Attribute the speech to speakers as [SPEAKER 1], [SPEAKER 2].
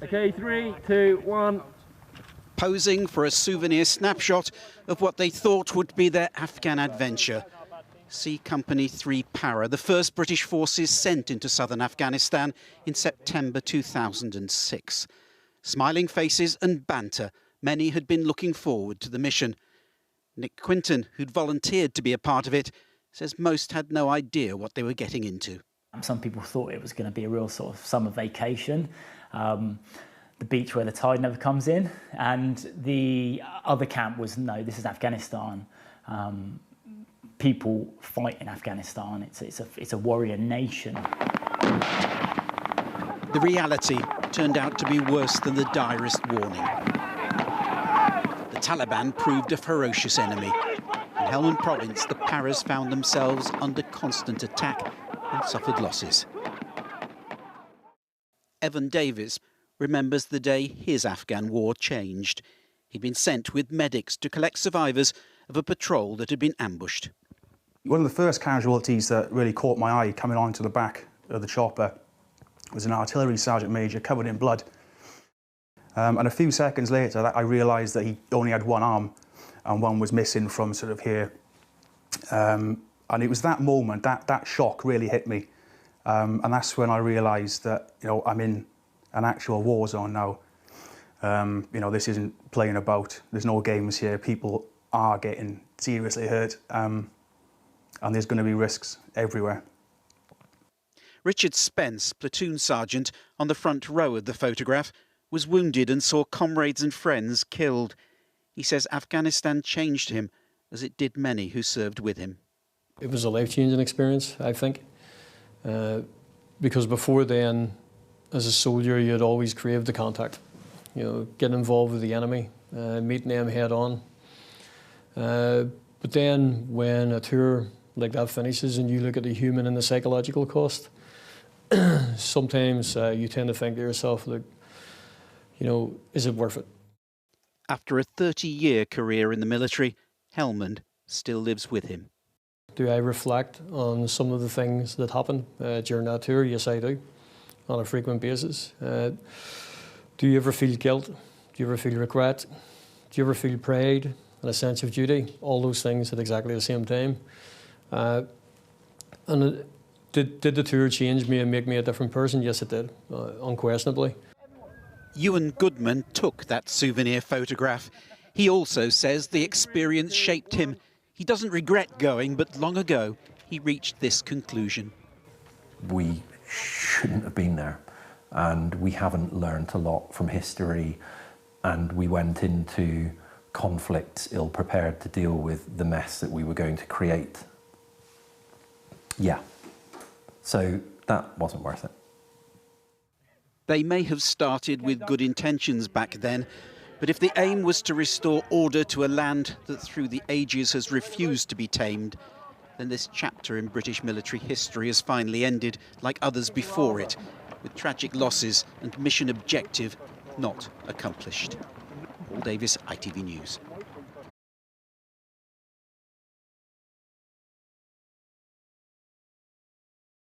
[SPEAKER 1] Okay, 3, 2, 1.
[SPEAKER 2] Posing for a souvenir snapshot of what they thought would be their Afghan adventure. C Company 3 Para, the first British forces sent into southern Afghanistan in September 2006. Smiling faces and banter, many had been looking forward to the mission. Nick Quinton, who'd volunteered to be a part of it, says most had no idea what they were getting into.
[SPEAKER 3] Some people thought it was going to be a real sort of summer vacation, the beach where the tide never comes in, and the other camp was, no, this is Afghanistan. People fight in Afghanistan. It's a warrior nation.
[SPEAKER 2] The reality turned out to be worse than the direst warning. The Taliban proved a ferocious enemy. In Helmand Province, the Paras found themselves under constant attack and suffered losses. Evan Davies remembers the day his Afghan war changed. He'd been sent with medics to collect survivors of a patrol that had been ambushed.
[SPEAKER 4] One of the first casualties that really caught my eye coming onto the back of the chopper was an artillery sergeant major covered in blood. And a few seconds later, I realised that he only had one arm and one was missing from sort of here. And it was that moment, that shock really hit me. And that's when I realised that, you know, I'm in an actual war zone now. You know, this isn't playing about. There's no games here. People are getting seriously hurt. And there's going to be risks everywhere.
[SPEAKER 2] Richard Spence, platoon sergeant on the front row of the photograph, was wounded and saw comrades and friends killed. He says Afghanistan changed him, as it did many who served with him.
[SPEAKER 5] It was a life-changing experience, I think, because before then, as a soldier, you had always craved the contact. You know, getting involved with the enemy, meeting them head on. But then when a tour like that finishes and you look at the human and the psychological cost, sometimes you tend to think to yourself, look, you know, is it worth it?
[SPEAKER 2] After a 30-year career in the military, Helmand still lives with him.
[SPEAKER 5] Do I reflect on some of the things that happened during that tour? Yes, I do, on a frequent basis. Do you ever feel guilt? Do you ever feel regret? Do you ever feel pride and a sense of duty? All those things at exactly the same time. Did the tour change me and make me a different person? Yes, it did, unquestionably.
[SPEAKER 2] EUAN GOODMAN took that souvenir photograph. He also says the experience shaped him. He doesn't regret going, but long ago he reached this conclusion.
[SPEAKER 6] We shouldn't have been there, and we haven't learnt a lot from history, and we went into conflicts ill-prepared to deal with the mess that we were going to create. Yeah, so that wasn't worth it.
[SPEAKER 2] They may have started with good intentions back then, but if the aim was to restore order to a land that through the ages has refused to be tamed, then this chapter in British military history has finally ended, like others before it, with tragic losses and mission objective not accomplished. Paul Davies, ITV News.